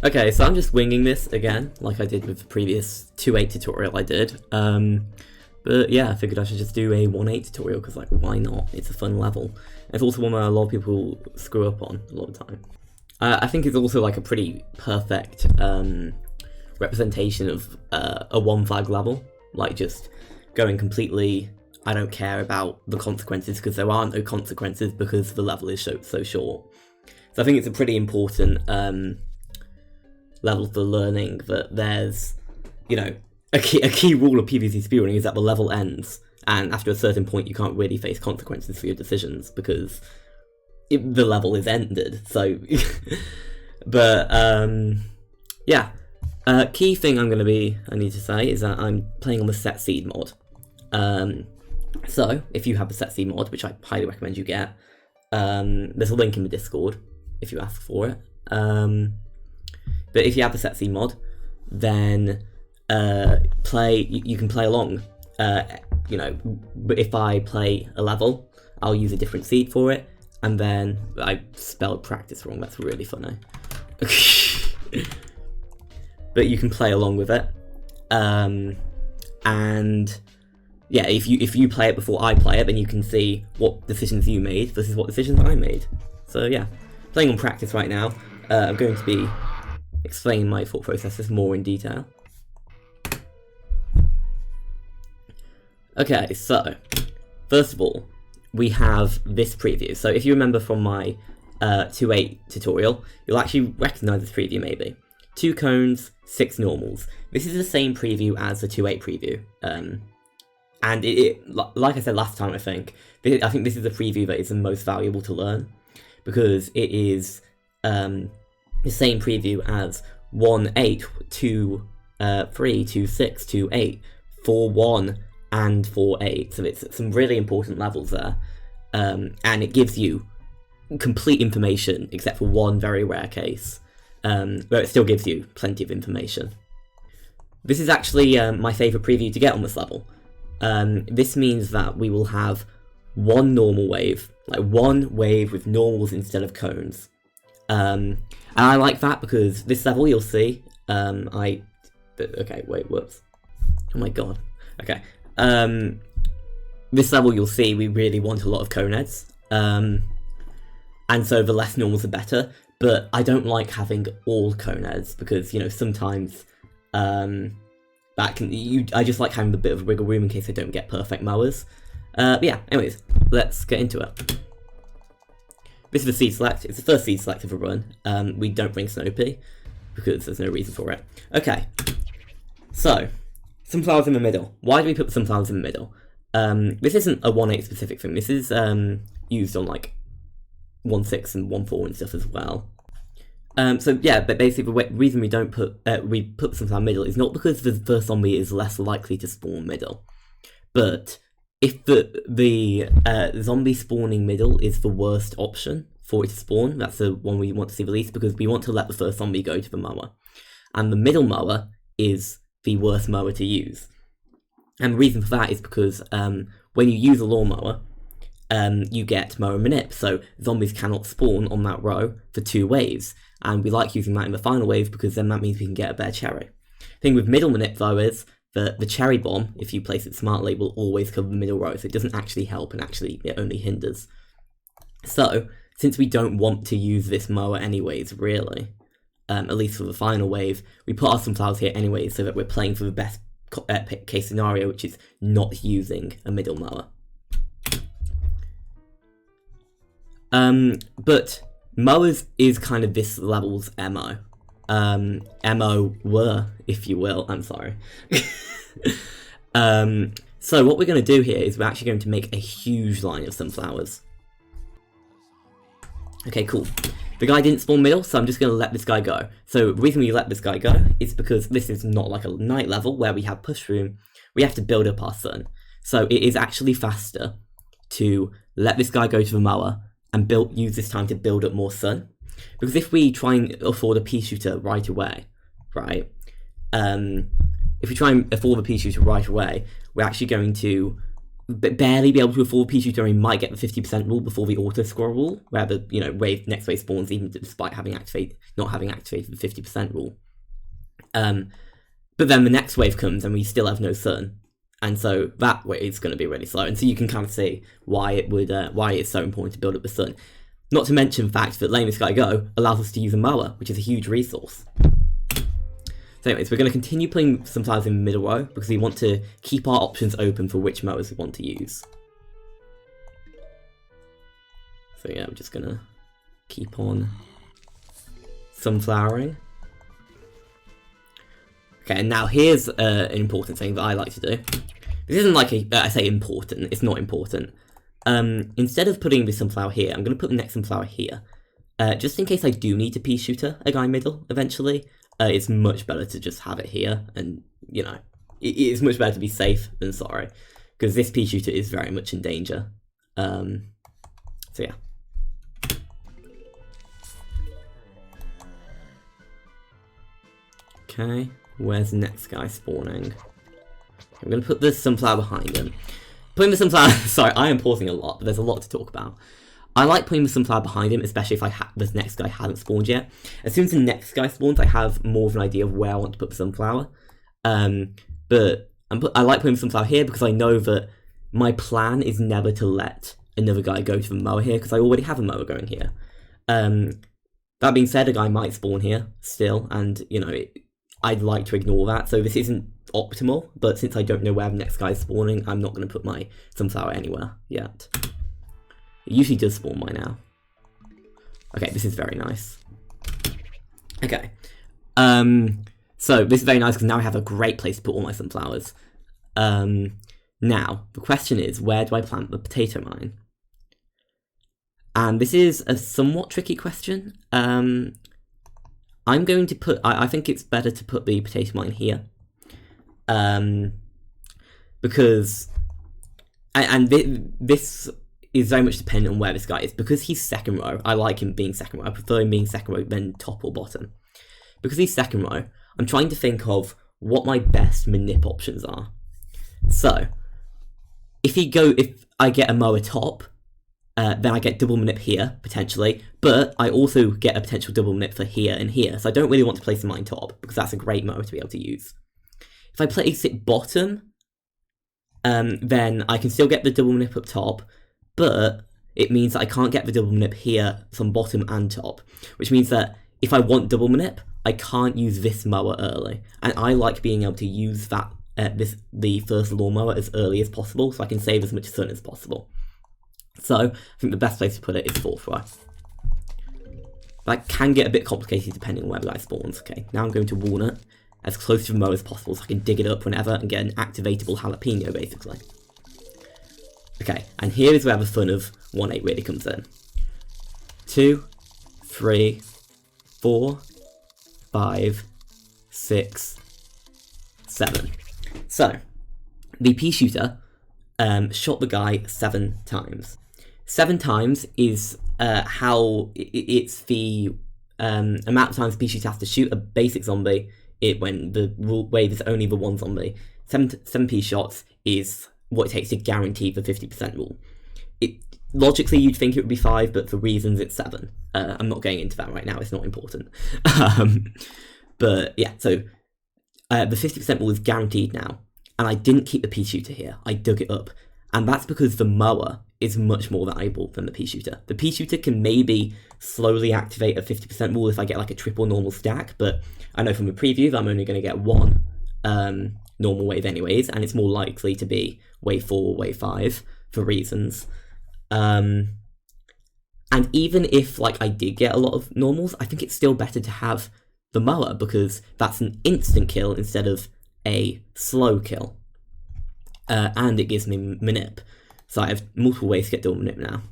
Okay, so I'm just winging this again, like I did with the previous 2.8 tutorial I did. But yeah, I figured I should just do a 1.8 tutorial, because like, why not? It's a fun level. And it's also one where a lot of people screw up on a lot of the time. I think it's also like a pretty perfect representation of a one flag level, like just going completely, I don't care about the consequences, because there are no consequences because the level is so short. So I think it's a pretty important level for learning that there's, you know, a key rule of PvZ speedrunning is that the level ends, and after a certain point you can't really face consequences for your decisions because the level is ended. So, but yeah, key thing I need to say is that I'm playing on the set seed mod. So if you have the set seed mod, which I highly recommend you get, there's a link in the Discord if you ask for it. But if you have the set seed mod, then you can play along. You know, but if I play a level, I'll use a different seed for it, and then I spelled practice wrong. That's really funny. But you can play along with it, and yeah, if you play it before I play it, then you can see what decisions you made versus what decisions I made. So yeah, playing on practice right now. I'm going to be explaining my thought processes more in detail. Okay, so first of all, we have this preview. So if you remember from my 2.8 tutorial, you'll actually recognize this preview maybe. 2 cones, 6 normals. This is the same preview as the 2.8 preview. And like I said last time, I think this is the preview that is the most valuable to learn, because it is the same preview as 1.8, 2.3, 2.6, 2.8, 4.1, and 4.8. So it's some really important levels there, and it gives you complete information except for one very rare case, where it still gives you plenty of information. This is actually my favourite preview to get on this level. This means that we will have one normal wave, like one wave with normals instead of cones. And I like that because this level you'll see, okay, wait, whoops. Oh my god. Okay. This level you'll see we really want a lot of cone heads. And so the less normals the better, but I don't like having all cone heads because, you know, sometimes I just like having a bit of wiggle room in case I don't get perfect mowers. But yeah, anyways, let's get into it. This is the seed select. It's the first seed select of a run. We don't bring Snoopy because there's no reason for it. Okay, so sunflowers in the middle. Why do we put sunflowers in the middle? This isn't a 1.8 specific thing. This is used on like 1.6 and 1.4 and stuff as well. So yeah, but basically the reason we don't put sunflower middle is not because the first zombie is less likely to spawn middle, but if the zombie spawning middle is the worst option for it to spawn, that's the one we want to see the least, because we want to let the first zombie go to the mower, and the middle mower is the worst mower to use. And the reason for that is because when you use a lawnmower, you get mower manip, so zombies cannot spawn on that row for 2 waves, and we like using that in the final wave because then that means we can get a bear cherry. The thing with middle manip though is the cherry bomb, if you place it smartly, will always cover the middle row, so it doesn't actually help, and actually it only hinders. So since we don't want to use this mower anyways, really, at least for the final wave, we put our sunflowers here anyways so that we're playing for the best case scenario, which is not using a middle mower. But mowers is kind of this level's MO. MO were, if you will, I'm sorry. So what we're going to do here is we're actually going to make a huge line of sunflowers. Okay, cool. The guy didn't spawn middle, so I'm just going to let this guy go. So the reason we let this guy go is because this is not like a night level where we have push room. We have to build up our sun. So it is actually faster to let this guy go to the mower and use this time to build up more sun. Because if we try and afford a pea shooter right away, right? If we try and afford a pea shooter right away, we're actually going to barely be able to afford pea shooter, and he might get the 50% rule before the auto scroll rule, where the next wave spawns even despite having not having activated the 50% rule. But then the next wave comes and we still have no sun, and so that way is going to be really slow. And so you can kind of see why it's so important to build up the sun. Not to mention the fact that letting this guy go allows us to use a mower, which is a huge resource. So anyways, we're going to continue putting sunflowers in the middle row because we want to keep our options open for which mowers we want to use. So yeah, we're just going to keep on sunflowering. Okay, and now here's an important thing that I like to do. This isn't like I say important, it's not important. Instead of putting the sunflower here, I'm going to put the next sunflower here. Just in case I do need to pea shooter a guy middle eventually. It's much better to just have it here, and, it's much better to be safe than sorry, because this pea shooter is very much in danger. So yeah. Okay, where's the next guy spawning? I'm going to put the sunflower behind him. Putting the sunflower, sorry, I am pausing a lot, but there's a lot to talk about. I like putting the sunflower behind him, especially if this next guy hasn't spawned yet. As soon as the next guy spawns, I have more of an idea of where I want to put the sunflower. But I like putting the sunflower here because I know that my plan is never to let another guy go to the mower here, because I already have a mower going here. That being said, a guy might spawn here still, and, I'd like to ignore that, so this isn't optimal, but since I don't know where the next guy is spawning, I'm not going to put my sunflower anywhere yet. It usually does spawn by now. Okay, this is very nice. Okay. So this is very nice because now I have a great place to put all my sunflowers. Now, the question is, where do I plant the potato mine? And this is a somewhat tricky question. I'm going to put, I think it's better to put the potato mine here. Because, this is very much dependent on where this guy is. Because he's second row, I like him being second row. I prefer him being second row than top or bottom. Because he's second row, I'm trying to think of what my best manip options are. So, if I get a mower top, then I get double manip here, potentially, but I also get a potential double manip for here and here, so I don't really want to place the mine top, because that's a great mower to be able to use. If I place it bottom, then I can still get the double manip up top, but it means that I can't get the double manip here from bottom and top, which means that if I want double manip, I can't use this mower early, and I like being able to use that the first lawnmower as early as possible, so I can save as much sun as possible. So, I think the best place to put it is fourth row. That can get a bit complicated depending on where the guy spawns. Okay, now I'm going to walnut as close to the mower as possible so I can dig it up whenever and get an activatable jalapeno, basically. Okay, and here is where the fun of 1-8 really comes in. 2, 3, 4, 5, 6, 7. So, the pea shooter shot the guy 7 times. 7 times is it's the amount of times the pea shooter has to shoot a basic zombie when the wave is only the one zombie. 7 pea shots is what it takes to guarantee the 50% rule. Logically, you'd think it would be 5, but for reasons, it's 7. I'm not going into that right now, it's not important. But yeah, so the 50% rule is guaranteed now, and I didn't keep the pea shooter here, I dug it up. And that's because the mower is much more valuable than the pea shooter. The pea shooter can maybe slowly activate a 50% rule if I get like a triple normal stack, but I know from the preview that I'm only going to get 1 normal wave anyways, and it's more likely to be wave 4 or wave 5 for reasons. And even if like I did get a lot of normals, I think it's still better to have the mower because that's an instant kill instead of a slow kill. And it gives me manip. So I have multiple ways to get double manip now.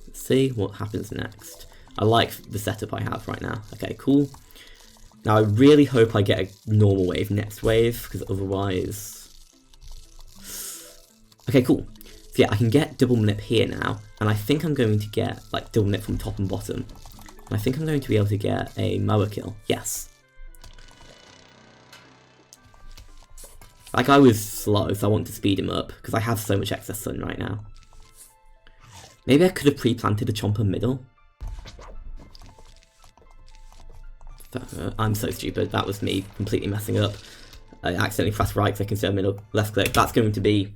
Let's see what happens next. I like the setup I have right now. Okay, cool. Now I really hope I get a normal wave next wave, because otherwise... Okay, cool. So yeah, I can get double manip here now, and I think I'm going to get like double manip from top and bottom. And I think I'm going to be able to get a mower kill. Yes. That guy was slow, so I want to speed him up, because I have so much excess sun right now. Maybe I could have pre-planted a chomper middle. I'm so stupid. That was me completely messing up. I accidentally pressed right click instead of middle left click. That's going to be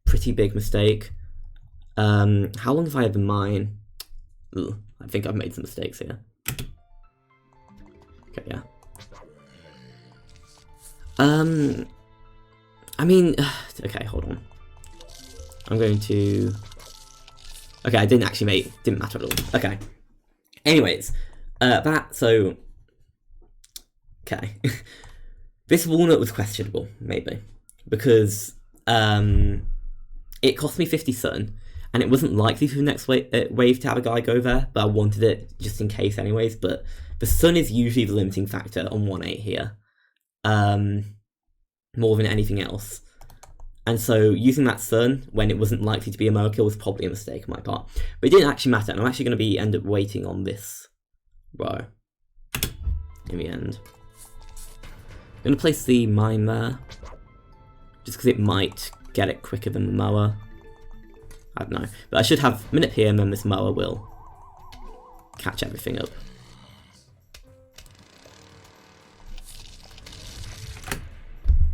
a pretty big mistake. How long have I had the mine? Ugh, I think I've made some mistakes here. Okay, yeah. I mean, okay, hold on. I'm going to... Okay, I didn't actually didn't matter at all. Okay. Anyways, so... Okay. This walnut was questionable, maybe. Because, it cost me 50 sun, and it wasn't likely for the next wave to have a guy go there, but I wanted it just in case anyways, but the sun is usually the limiting factor on 1.8 here. More than anything else. And so using that sun when it wasn't likely to be a Moa kill was probably a mistake on my part. But it didn't actually matter, and I'm actually going to end up waiting on this row in the end. I'm going to place the mine there, just because it might get it quicker than the mower. I don't know. But I should have a minute here, and then this mower will catch everything up.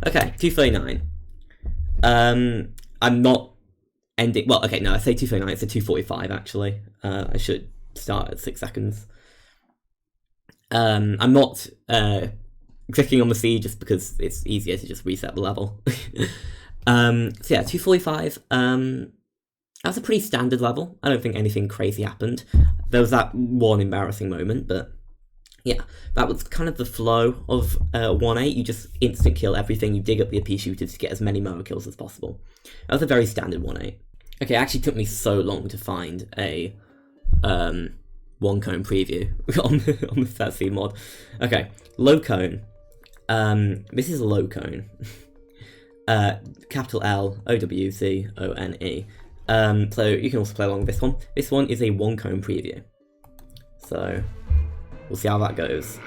Okay, 239. I'm not ending... Well, okay, no, I say 239, it's a 245, actually. I should start at 6 seconds. I'm not clicking on the C just because it's easier to just reset the level. So yeah, 245. That's a pretty standard level. I don't think anything crazy happened. There was that one embarrassing moment, but yeah, that was kind of the flow of 1.8. You just instant kill everything. You dig up the AP shooters to get as many Moa kills as possible. That was a very standard 1.8. Okay, it actually took me so long to find a one cone preview on the Setseed mod. Okay, low cone. This is a low cone. Capital L O W C O N E. So you can also play along with this one. This one is a one cone preview. So we'll see how that goes.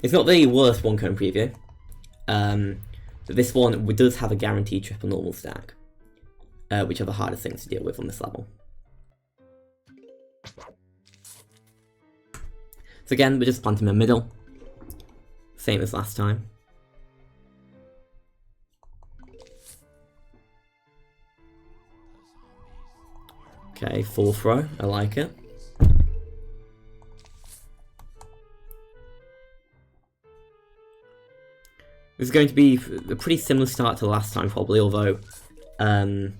It's not the worst one cone preview. But this one does have a guaranteed triple normal stack, which are the hardest things to deal with on this level. So again, we're just planting in the middle, same as last time. Okay, fourth row, I like it. This is going to be a pretty similar start to last time probably, although there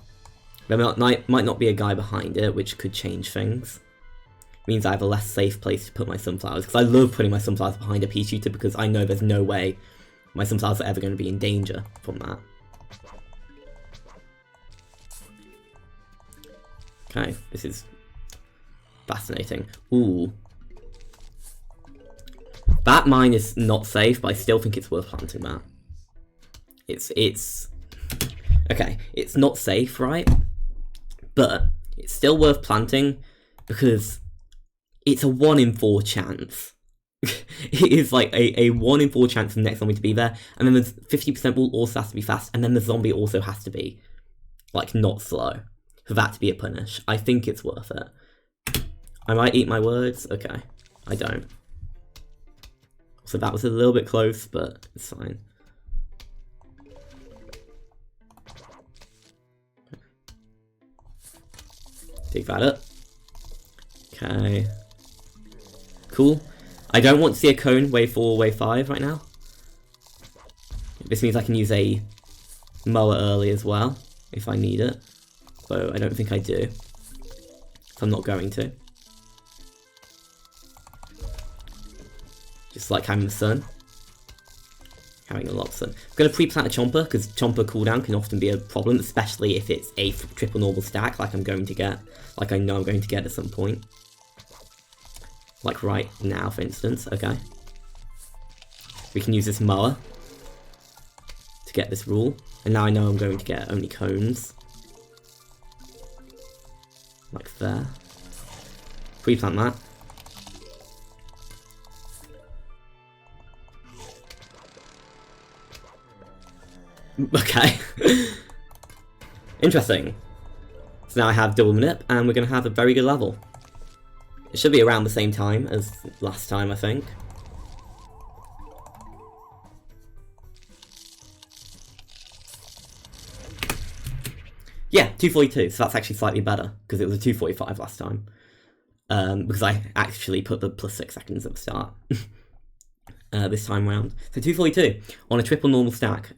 might not be a guy behind it, which could change things. Means I have a less safe place to put my sunflowers, because I love putting my sunflowers behind a pea shooter because I know there's no way my sunflowers are ever going to be in danger from that. Okay, this is fascinating. Ooh. That mine is not safe, but I still think it's worth planting that. It's... Okay, it's not safe, right? But it's still worth planting because it's a 1 in 4 chance. It is like a 1 in 4 chance for the next zombie to be there, and then there's 50% will also has to be fast, and then the zombie also has to be, like, not slow for that to be a punish. I think it's worth it. I might eat my words. Okay, I don't. So that was a little bit close, but it's fine. Dig that up. Okay. Cool. I don't want to see a cone wave 4 or wave 5 right now. This means I can use a mower early as well, if I need it. So I don't think I do. So I'm not going to. Just like having the sun. Having a lot of sun. I'm going to pre-plant a chomper, because chomper cooldown can often be a problem, especially if it's a triple normal stack, like I'm going to get. Like I know I'm going to get at some point. Like right now, for instance. Okay. We can use this mower to get this rule. And now I know I'm going to get only cones. Like there. Pre-plant that. Okay. Interesting. So now I have double manip, and we're going to have a very good level. It should be around the same time as last time, I think. Yeah, 242, so that's actually slightly better, because it was a 245 last time. Because I actually put the +6 seconds at the start. This time round. So 242 on a triple normal stack.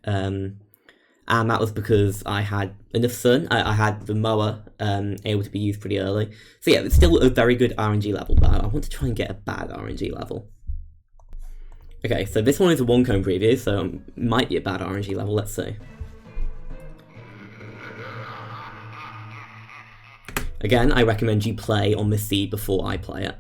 And that was because I had enough sun. I had the mower able to be used pretty early. So yeah, it's still a very good RNG level, but I want to try and get a bad RNG level. Okay, so this one is a 1-cone preview, so it might be a bad RNG level, let's see. Again, I recommend you play on this seed before I play it.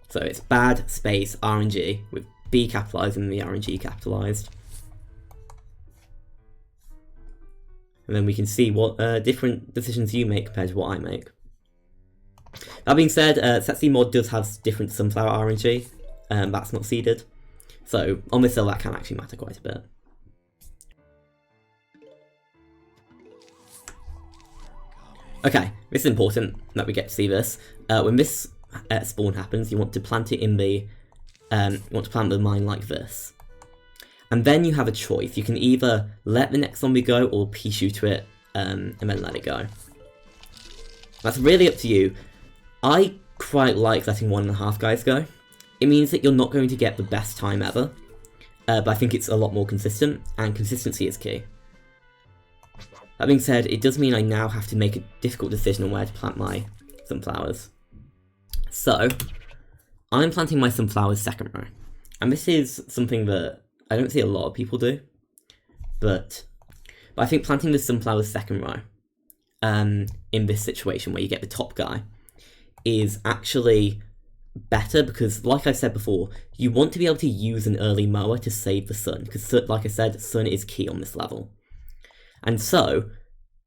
So it's bad space RNG with B capitalised and the RNG capitalised. And then we can see what different decisions you make compared to what I make. That being said, Setsi mod does have different sunflower RNG, that's not seeded. So on this hill that can actually matter quite a bit. Okay, this is important that we get to see this. When this spawn happens, you want to plant it in the mine like this. And then you have a choice. You can either let the next zombie go or P-shoot to it and then let it go. That's really up to you. I quite like letting 1.5 guys go. It means that you're not going to get the best time ever, but I think it's a lot more consistent, and consistency is key. That being said, it does mean I now have to make a difficult decision on where to plant my sunflowers. So, I'm planting my sunflowers second row. And this is something that I don't see a lot of people do. But I think planting the sunflowers second row, in this situation where you get the top guy, is actually better because, like I said before, you want to be able to use an early mower to save the sun. Because, like I said, sun is key on this level. And so,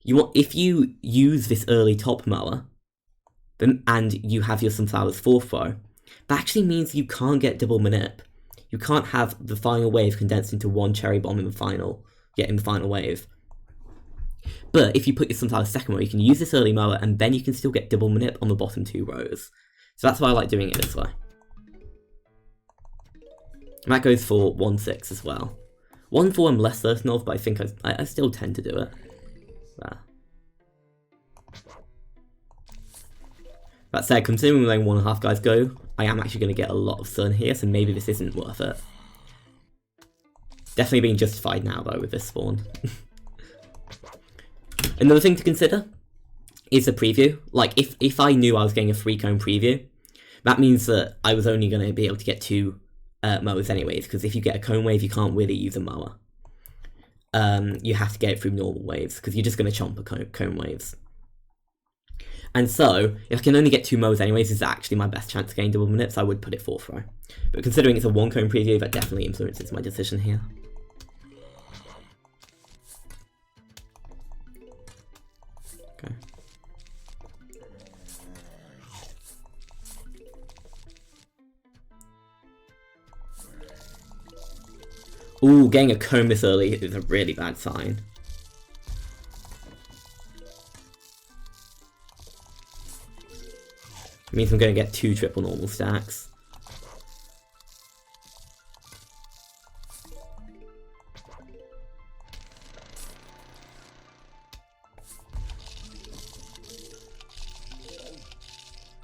if you use this early top mower, and you have your sunflowers fourth row, that actually means you can't get double manip. You can't have the final wave condensed into one cherry bomb in the final wave. But if you put your sunflowers second row, you can use this early mower, and then you can still get double manip on the bottom 2 rows. So that's why I like doing it this way. And that goes for 1-6 as well. 1-4 I'm less certain of, but I think I still tend to do it. There. That said, considering letting 1.5 guys go, I am actually going to get a lot of sun here, so maybe this isn't worth it. Definitely being justified now, though, with this spawn. Another thing to consider is the preview. Like, if I knew I was getting a 3-cone preview, that means that I was only going to be able to get 2 mowers anyways, because if you get a cone wave, you can't really use a mower. You have to get it through normal waves, because you're just going to chomp a cone waves. And so, if I can only get 2 mowers anyways, this is actually my best chance of getting double manip, so I would put it 4th row. But considering it's a 1-cone preview, that definitely influences my decision here. Okay. Ooh, getting a cone this early is a really bad sign. It means I'm going to get 2 triple normal stacks.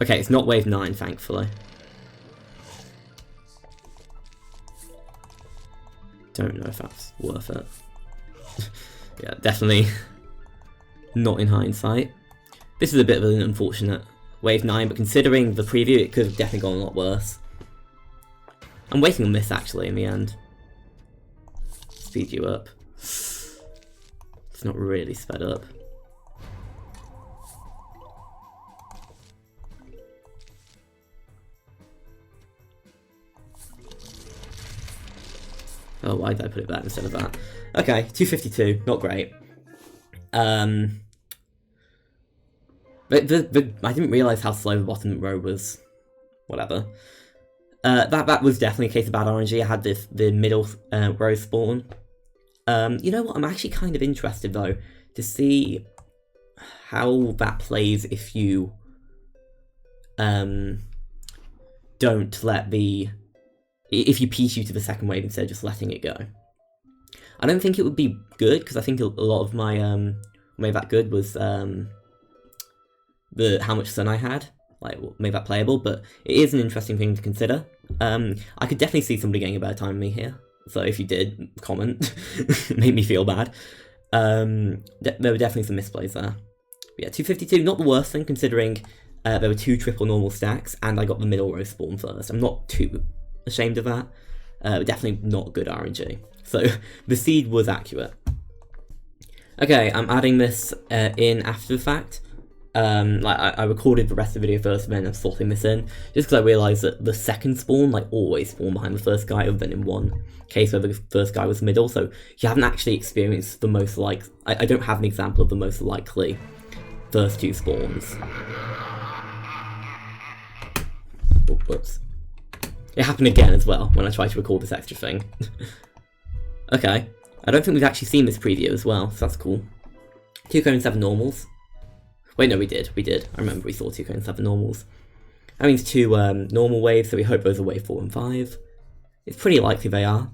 Okay, it's not wave 9, thankfully. Don't know if that's worth it. Yeah, definitely not in hindsight. This is a bit of an unfortunate wave 9, but considering the preview, it could have definitely gone a lot worse. I'm waiting on this actually in the end. Speed you up. It's not really sped up. Oh, why did I put it back instead of that? Okay, 252, not great. But I didn't realise how slow the bottom row was. Whatever. That was definitely a case of bad RNG. I had the middle row spawn. You know what? I'm actually kind of interested though to see how that plays if you don't let if you P-shoot to the second wave instead of just letting it go. I don't think it would be good because I think a lot of my what made that good was how much sun I had. Like, what made that playable, but it is an interesting thing to consider. I could definitely see somebody getting a better time than me here, so if you did, comment. It made me feel bad. There were definitely some misplays there. But yeah, 252, not the worst thing, considering there were 2 triple normal stacks, and I got the middle row spawn first. I'm not too ashamed of that. Definitely not good RNG. So, the seed was accurate. Okay, I'm adding this in after the fact. I recorded the rest of the video first and then I'm slotting this in, just because I realised that the second spawn, always spawned behind the first guy, other than in one case where the first guy was middle, so you haven't actually experienced the most I don't have an example of the most likely first 2 spawns. Oh, whoops. It happened again as well, when I tried to record this extra thing. Okay, I don't think we've actually seen this preview as well, so that's cool. 2 cone 7 normals. Wait, no, we did. I remember we saw 2 cone 7 normals. That means 2 normal waves, so we hope those are wave 4 and 5. It's pretty likely they are.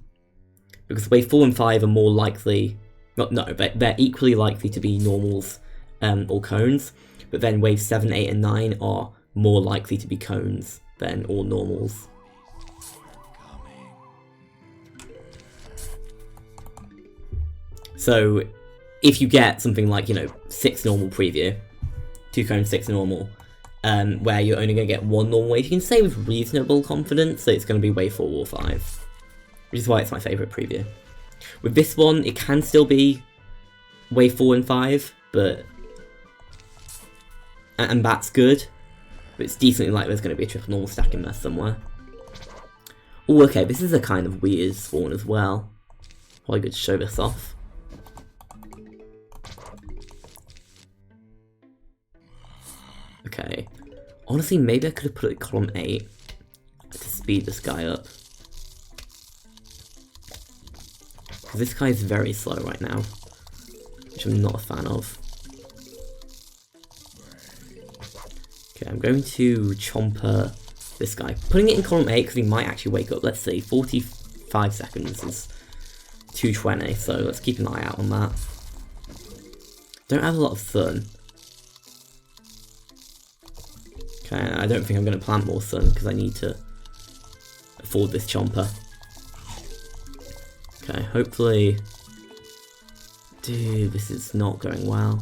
Because wave 4 and 5 are more likely... No, they're equally likely to be normals or cones. But then waves 7, 8 and 9 are more likely to be cones than all normals. So, if you get something like, 6 normal preview, 2 cone 6 normal, where you're only going to get 1 normal wave, you can say with reasonable confidence that it's going to be wave 4 or 5, which is why it's my favourite preview. With this one, it can still be wave 4 and 5, but... and that's good, but it's decently like there's going to be a triple normal stack in there somewhere. Oh, okay, this is a kind of weird spawn as well. Probably good to show this off. Okay, honestly, maybe I could have put it at column 8 to speed this guy up. Because this guy is very slow right now, which I'm not a fan of. Okay, I'm going to chomper this guy. Putting it in column 8 because he might actually wake up. Let's see, 45 seconds is 220, so let's keep an eye out on that. Don't have a lot of sun. Okay, I don't think I'm going to plant more sun because I need to afford this chomper. Okay, hopefully... Dude, this is not going well.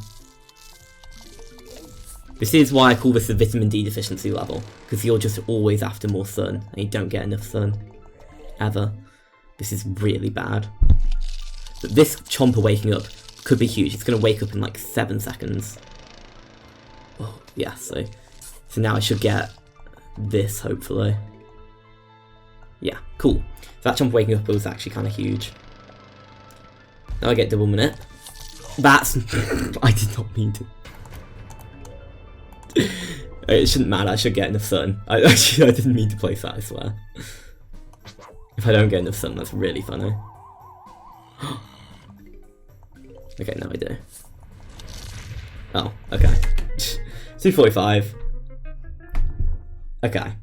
This is why I call this a vitamin D deficiency level, because you're just always after more sun, and you don't get enough sun. Ever. This is really bad. But this chomper waking up could be huge. It's going to wake up in 7 seconds. Oh, yeah, so now I should get this, hopefully. Yeah, cool. So that chomper waking up was actually kind of huge. Now I get double minute. That's... I did not mean to. It shouldn't matter, I should get enough sun. I didn't mean to place that, I swear. If I don't get enough sun, that's really funny. Okay, now I do. Oh, okay. 245. Okay.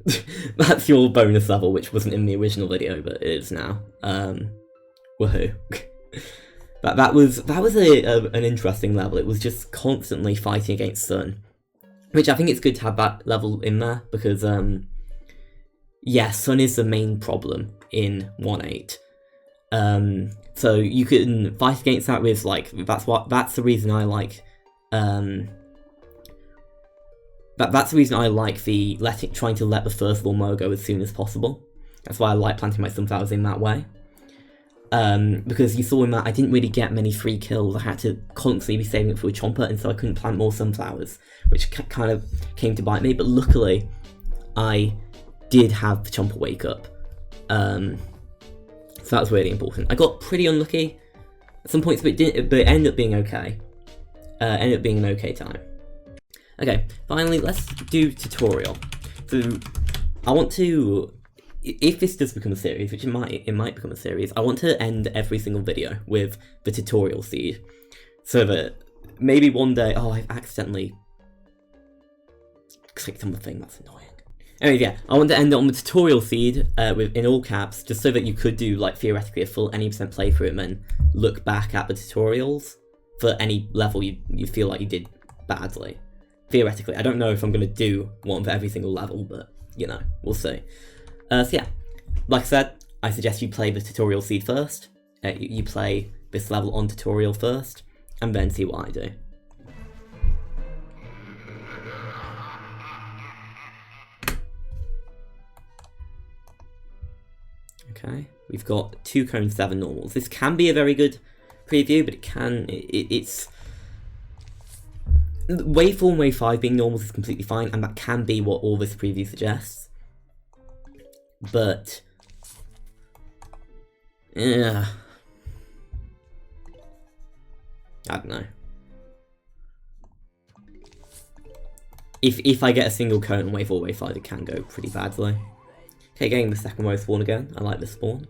That's your bonus level, which wasn't in the original video, but it is now. Woohoo. That was an interesting level. It was just constantly fighting against sun. Which I think it's good to have that level in there, because, yeah, sun is the main problem in 1.8. So you can fight against that with, that's the reason I like, that's the reason I like trying to let the first lawnmower go as soon as possible. That's why I like planting my sunflowers in that way. Because you saw in that I didn't really get many free kills. I had to constantly be saving it for a chomper, and so I couldn't plant more sunflowers, which kind of came to bite me. But luckily, I did have the chomper wake up, so that was really important. I got pretty unlucky at some points, but it ended up being okay. Ended up being an okay time. Okay, finally, let's do tutorial. So, I want to, if this does become a series, which it might become a series, I want to end every single video with the tutorial seed. So that maybe one day, oh, I've accidentally clicked on the thing, that's annoying. Anyway, yeah, I want to end it on the tutorial seed in all caps, just so that you could do, like, theoretically a full any % playthrough and then look back at the tutorials for any level you feel like you did badly. Theoretically, I don't know if I'm going to do one for every single level, but, you know, we'll see. So yeah, like I said, I suggest you play the tutorial seed first, you play this level on tutorial first, and then see what I do. Okay, we've got 2 cone 7 normals. This can be a very good preview, but it's... Wave 4 and Wave 5 being normals is completely fine, and that can be what all this preview suggests. But... yeah... I don't know. If I get a single cone on Wave 4, Wave 5, it can go pretty badly. Okay, getting the second wave spawn again. I like this spawn.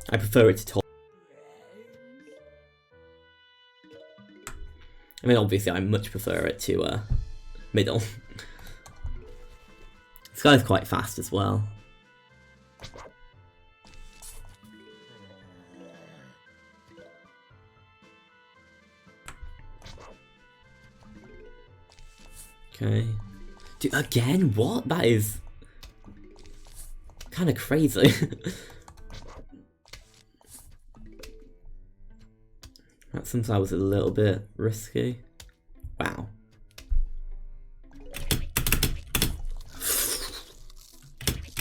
I prefer it to top. I mean, obviously, I much prefer it to middle. This guy's quite fast as well. Okay. Dude, again? What? That is kind of crazy. That sometimes was a little bit risky. Wow.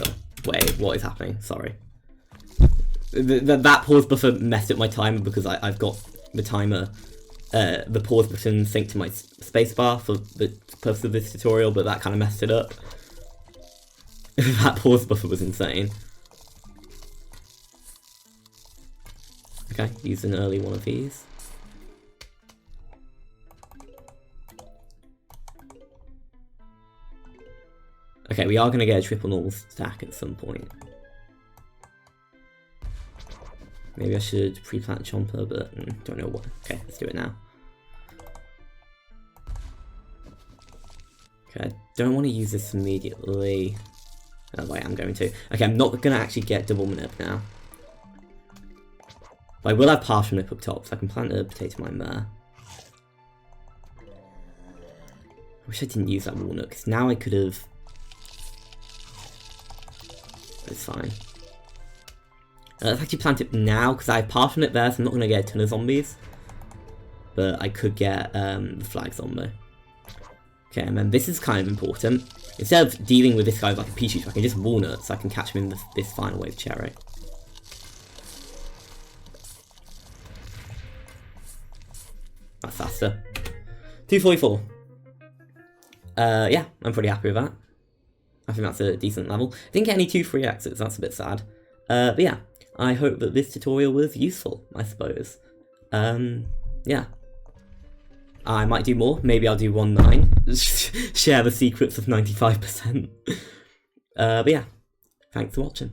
Oh, wait, what is happening? Sorry. That pause buffer messed up my timer because I've got the timer, the pause button synced to my spacebar for the purpose of this tutorial, but that kind of messed it up. That pause buffer was insane. Okay, use an early one of these. Okay, we are going to get a triple normal stack at some point. Maybe I should pre-plant Chomper, but don't know what. Okay, let's do it now. Okay, I don't want to use this immediately. Oh, wait, I'm going to. Okay, I'm not going to actually get double manip now. But I will have partial manip up top, so I can plant a potato mine there. I wish I didn't use that walnut, because now I could have... It's fine. Let's actually plant it now, because I have partial manip there, so I'm not going to get a ton of zombies. But I could get the flag zombie. Okay, and then this is kind of important. Instead of dealing with this guy like a pea shooter, I can just walnut, so I can catch him in this final wave cherry. That's faster. 244. Yeah, I'm pretty happy with that. I think that's a decent level. I didn't get any 2 free exits, that's a bit sad. But yeah, I hope that this tutorial was useful, I suppose. Yeah. I might do more, maybe I'll do 1.9. Share the secrets of 95%. But yeah, thanks for watching.